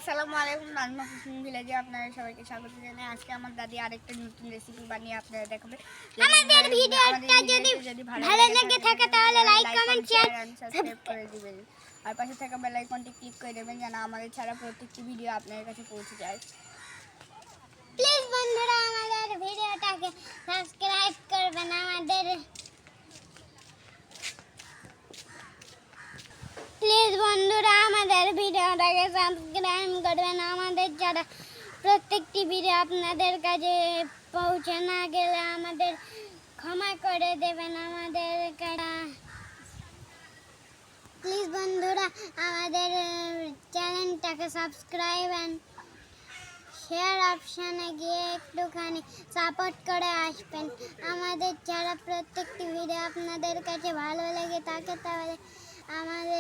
আসসালামু আলাইকুম, নাজমা কুকিং ভিলেজে আপনারা সবাইকে স্বাগত জানাই। আজকে আমার দাদি আরেকটা নতুন রেসিপি বানিয়ে আপনাদের দেখাবে। আমাদের ভিডিওটা যদি ভালো লেগে থাকে তাহলে like comment share and subscribe করে দিবেন, আর পাশে থাকা বেল আইকনটি ক্লিক করে দেবেন যেন আমাদের ছাড়া প্রত্যেকটি ভিডিও আপনাদের কাছে পৌঁছে যায়। প্লিজ বন্ধুরা আমাদের ভিডিওটাকে সাবস্ক্রাইব করবেন, প্লিজ বন্ধুরা আমাদের ভিডিওটাকে সাবস্ক্রাইব করবেন। আমাদের যারা প্রত্যেকটি ভিডিও আপনাদের কাছে পৌঁছে না গেলে আমাদের ক্ষমা করে দেবেন। আমাদের প্লিজ বন্ধুরা আমাদের চ্যানেলটাকে সাবস্ক্রাইব এন্ড শেয়ার অপশানে গিয়ে একটুখানি সাপোর্ট করে আসবেন। আমাদের যারা প্রত্যেকটি ভিডিও আপনাদের কাছে ভালো লেগে থাকে তাহলে আমাদের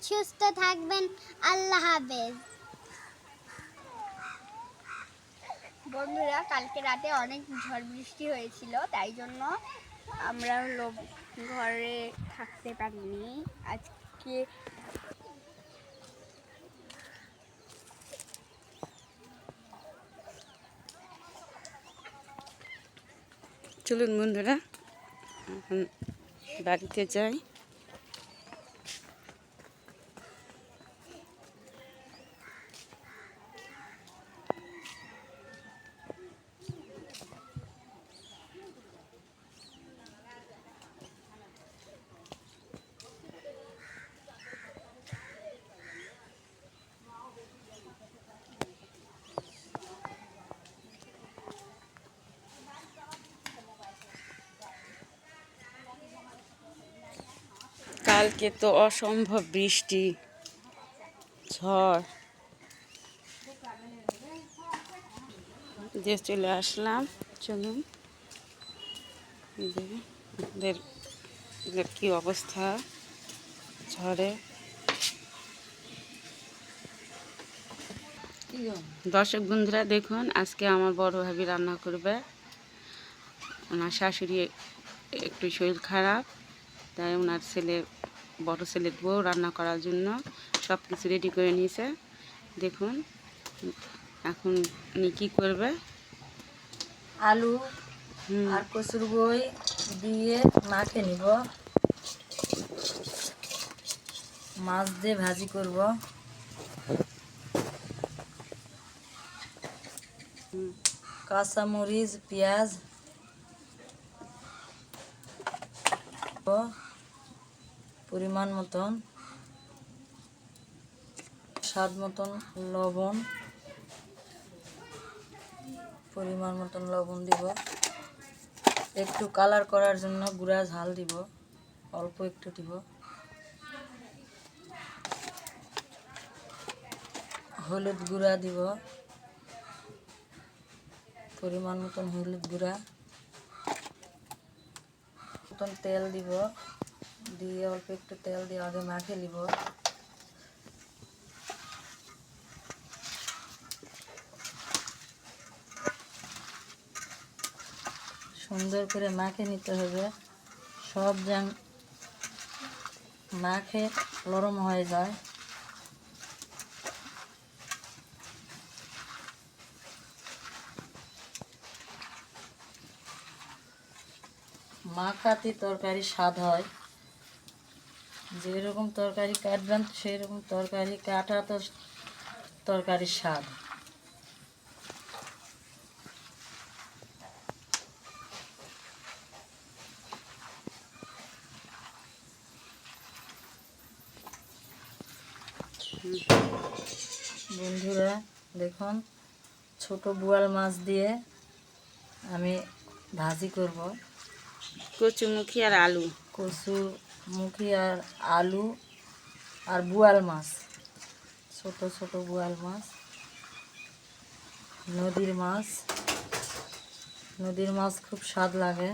সুস্থ থাকবেন। আল্লাহ হাফেজ। বন্ধুরা, কালকে রাতে অনেক ঝড় বৃষ্টি হয়েছিল, তাই জন্য আমরা ঘরে থাকতে পারিনি। আজকে চলুন বন্ধুরা এখন বাড়িতে যাই। কালকে তো অসম্ভব বৃষ্টি ঝড় যে চলে আসলাম। চলুন এদের কি অবস্থা ঝড়ে। দর্শক বন্ধুরা দেখুন, আজকে আমার বড় ভাবি রান্না করবে। ওনার শাশুড়ি একটু শরীর খারাপ, তাই ওনার বড় ছেলের বউ রান্না করার জন্য সব কিছু রেডি করে নিয়েছে। দেখুন এখন উনি কী করবে। আলু আর কচুর বই দিয়ে মাখে নিব, মাছ দিয়ে ভাজি করব। কাঁচামরিচ পেঁয়াজ পরিমাণ মতন, স্বাদ মতন লবণ, পরিমাণ মতন লবণ দিব। একটু কালার করার জন্য গুঁড়া ঝাল দিব, অল্প একটু দিব। হলুদ গুঁড়া দিব, পরিমাণ মতন হলুদ গুঁড়া, মতন তেল দিব, দিয়ে অল্প একটু তেল দিয়ে আগে মাখে নিব। সুন্দর করে মাখে নিতে হবে, সব যেন মাখে নরম হয়ে যায়। মাখাতে তরকারি স্বাদ হয়, যেরকম তরকারি কাটবেন সেই রকম তরকারি কাটা তো তরকারির স্বাদ। বন্ধুরা দেখুন, ছোট বোয়াল মাছ দিয়ে আমি ভাজি করব। কচুমুখী আর আলু, কচুমুখী আর আলু আর বোয়াল মাছ, ছোট ছোট বোয়াল মাছ, নদীর মাছ। নদীর মাছ খুব স্বাদ লাগে।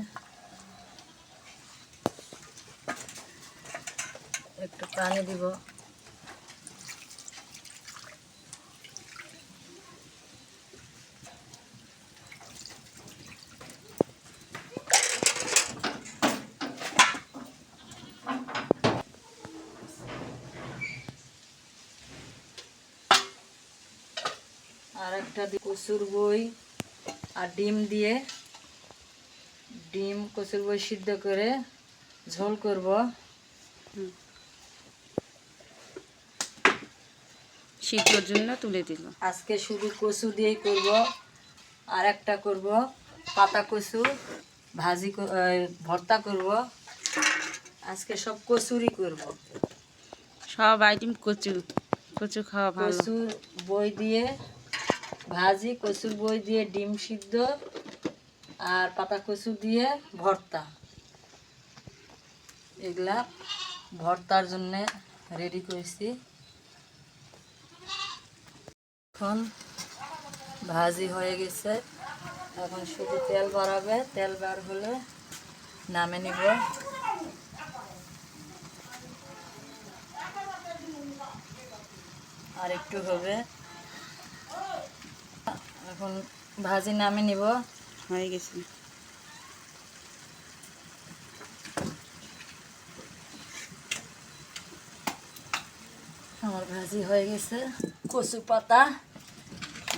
একটু পানি দিব, আর একটা কচুর বই আর ডিম দিয়ে কচুর বই সিদ্ধ করে ঝোল করব। শীতের জন্য তুলে দিল। আজকে শুধু কচু দিয়েই করব। আর একটা করব পাতা কচু ভর্তা করব। আজকে সব কচুরই করব। সব আইটেম কচু, কচু খাওয়া ভালো। কচুর বই দিয়ে ভাজি, কচুর বই দিয়ে ডিম সিদ্ধ আর পাতা কচু দিয়ে ভর্তা। এগুলা ভর্তার জন্য রেডি করেছি। এখন ভাজি হয়ে গেছে, এখন শুধু তেল বাড়াবে, তেল বার হলে নামে নিব। আর একটু হবে, এখন ভাজি নামে নিব। হয়ে গেছে। আমার ভাজি হয়ে গেছে। কচু পাতা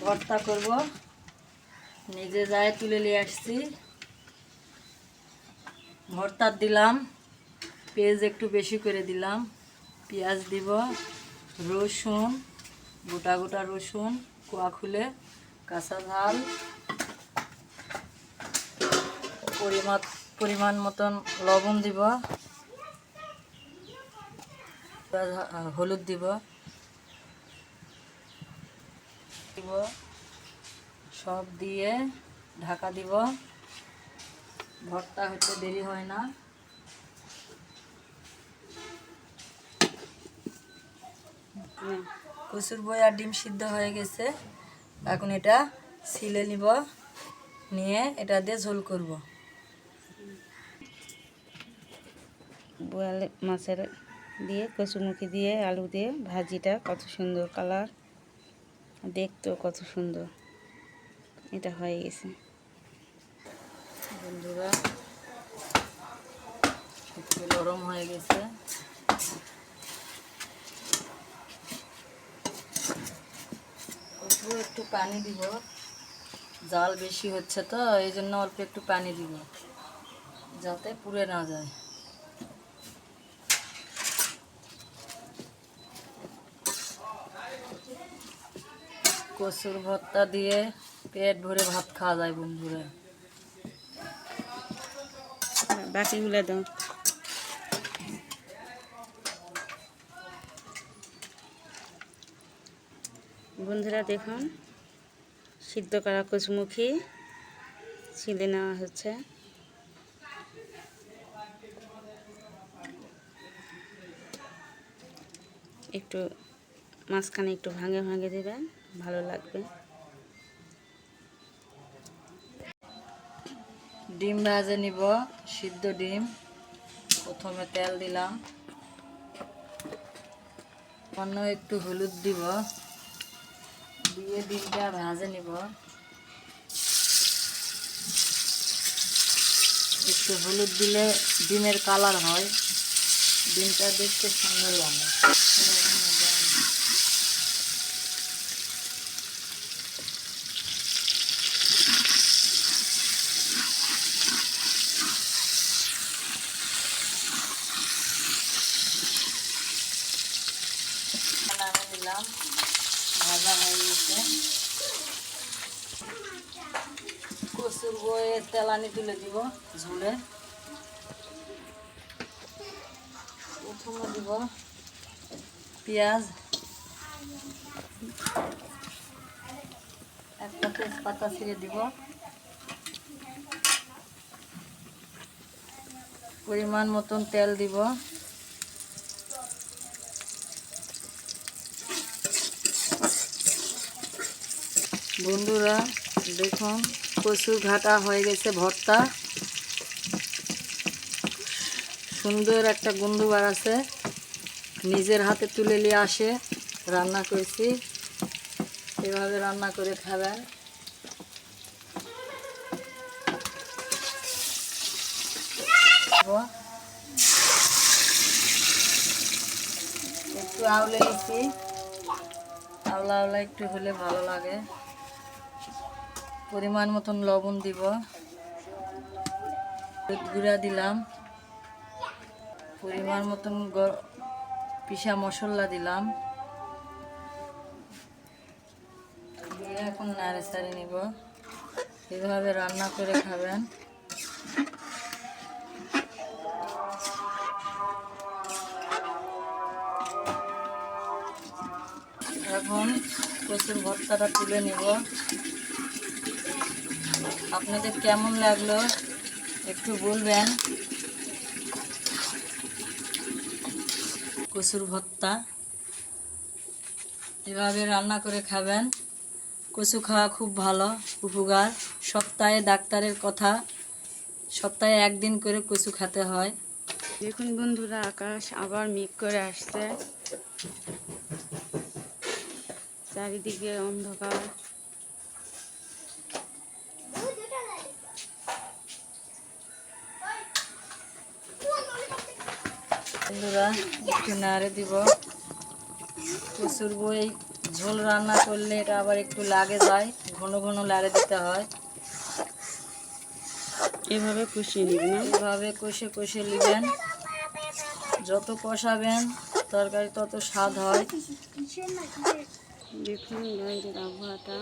ভর্তা করব। নিজে যায় তুলে নিয়ে আসছি। ভর্তা দিলাম, পেঁয়াজ একটু বেশি করে দিলাম। পেঁয়াজ দিব, রসুন, গোটা গোটা রসুন কোয়া খুলে, কাঁচা ঝাল, পরিমাণ মতন লবণ দিব, হলুদ দিব, সব দিয়ে ঢাকা দিব। ভর্তা হতে দেরি হয় না। কচুর বই আর ডিম সিদ্ধ হয়ে গেছে, এখন এটা ছিলে নিব, নিয়ে এটা দিয়ে ঝোল করব। বোয়াল মাছের দিয়ে কচুমুখি দিয়ে আলু দিয়ে ভাজিটা কত সুন্দর কালার, দেখতেও কত সুন্দর। এটা হয়ে গেছে বন্ধুরা, একটু গরম হয়ে গেছে। অল্প একটু পানি দিব, জাল বেশি হচ্ছে তো এই জন্য অল্প একটু পানি দিব যাতে পুড়ে না যায়। কচুর ভর্তা দিয়ে পেট ভরে ভাত খাওয়া যায় বন্ধুরা। বাকিগুলো দাও। বন্ধুরা দেখুন, সিদ্ধ করা কচুমুখি ছিলে নেওয়া হচ্ছে। একটু মাঝখানে একটু ভাঙে ভাঙে দেবেন, ভালো লাগবে। ডিম ভাজে নিব, সিদ্ধ ডিম। প্রথমে তেল দিলাম, অন্য একটু হলুদ দিব, দিয়ে ডিমটা ভাজে নিব। একটু হলুদ দিলে ডিমের কালার হয়, ডিমটা দেখতে সুন্দর লাগে। নামিয়ে নিলাম, ভাজা হয়ে গেছে। কচুর বইয়ে তেলানি তুলে দিব ঝোলে। প্রথমে দিব পেঁয়াজ, একটা তেজপাতা ছিঁড়ে দিব, পরিমাণ মতন তেল দিব। বন্ধুরা দেখুন, কচুর ঘাটা হয়ে গেছে ভর্তা। সুন্দর একটা গন্ধ বার আছে। নিজের হাতে তুলে নিয়ে আসে রান্না করেছি, এভাবে রান্না করে খাবেন। একটু আউলে নিচ্ছি, আওলা আওলা একটু হলে ভালো লাগে। পরিমাণ মতন লবণ দিব, হলুদ গুঁড়া দিলাম, পরিমাণ মতন পিসা মশলা দিলাম, দিয়ে এখন নাড়ে চাড়ে নিব। এভাবে রান্না করে খাবেন। এখন কচুর ভর্তাটা তুলে নিব। আপনাদের কেমন লাগলো একটু বলবেন। কচুর ভর্তা এভাবে রান্না করে খাবেন। কচু খাওয়া খুব ভালো, উপকার। সপ্তাহে ডাক্তারের কথা, সপ্তাহে একদিন করে কচু খেতে হয়। দেখুন বন্ধুরা, আকাশ আবার মেঘ করে আসছে, চারিদিকে অন্ধকার। বন্ধুরা একটু নাড়ে দিব। কচুর বই ঝোল রান্না করলে এটা আবার একটু লাগে যায়, ঘন ঘন লাড়ে দিতে হয়। এভাবে কষিয়ে নেবেন। এভাবে কষে কষে নেবেন। যত কষাবেন তরকারি তত স্বাদ হয়। দেখুন বাইরের আবহাওয়াটা।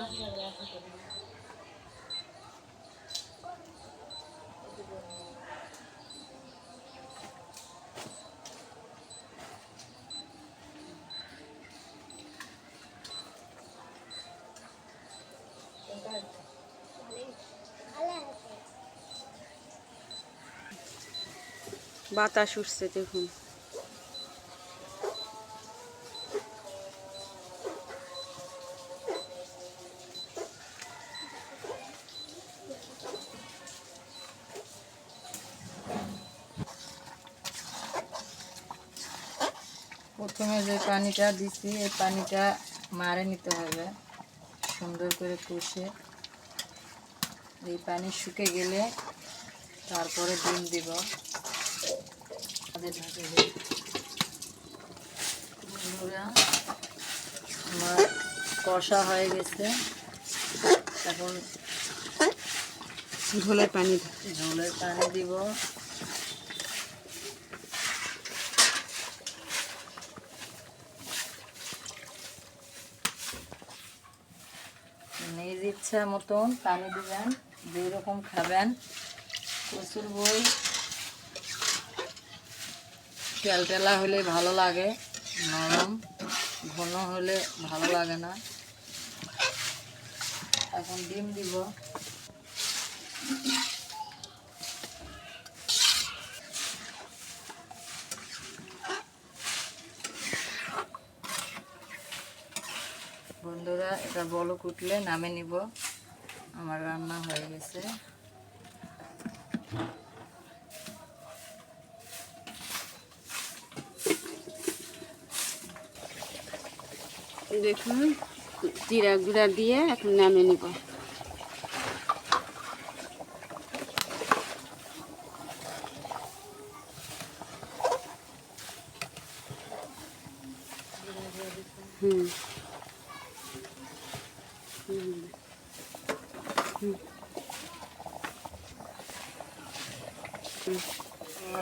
বাতাস উঠছে দেখুন। প্রথমে যে পানিটা দিচ্ছি এই পানিটা মারে নিতে হবে সুন্দর করে কষে। এই পানি শুকে গেলে তারপরে ডিম দিব। বন্ধুরা আমার কষা হয়ে গেছে, এখন ঝোলের পানি দিব। নিজ ইচ্ছা মতন পানি দিবেন, যেরকম খাবেন। কচুর বই তেলতেলা হলে ভালো লাগে, নরম ঘন হলে ভালো লাগে না। এখন ডিম দিব। বন্ধুরা এটা বলক উঠলে নামে নিব। আমার রান্না হয়ে গেছে। দেখুন জিরা গুঁড়া দিয়ে এখন নামিয়ে নিব।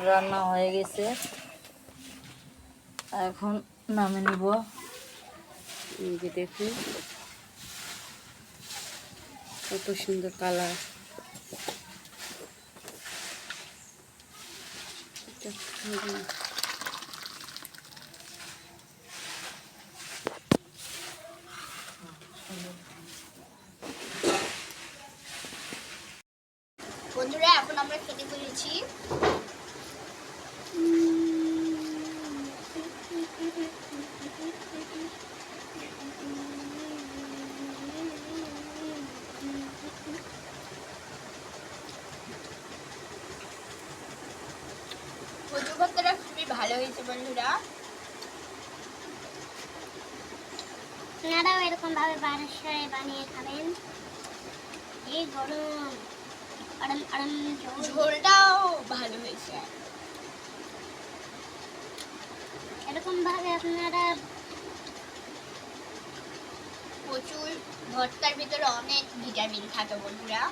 রান্না হয়ে গেছে, এখন নামে নিব। এই যে দেখুন কত সুন্দর কালার। বন্ধুরা এখন আমরা খেতে বসেছি। কচু ভর্তাটা খুবই ভালো হয়েছে বন্ধুরা। আপনারাও এরকম ভাবে বাসায় বানিয়ে খাবেন। এই গরম আরাম আরাম ঝোলটাও ভালো হয়েছে। এরকম ভাবে আপনারা প্রচুর, ভর্তার ভিতরে অনেক ভিটামিন থাকে বন্ধুরা।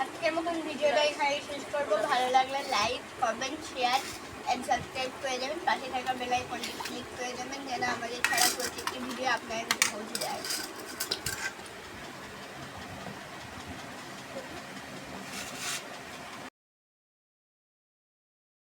আজকের মতন ভিডিওটা এখানে শেষ করবো। ভালো লাগলে like, comment, share and subscribe করে দেবেন। পাশে থাকা বেল আইকনটি ক্লিক করে দেবেন যেন আমাদের ছাড়া প্রত্যেকটি ভিডিও আপনার কাছে পৌঁছে যায়।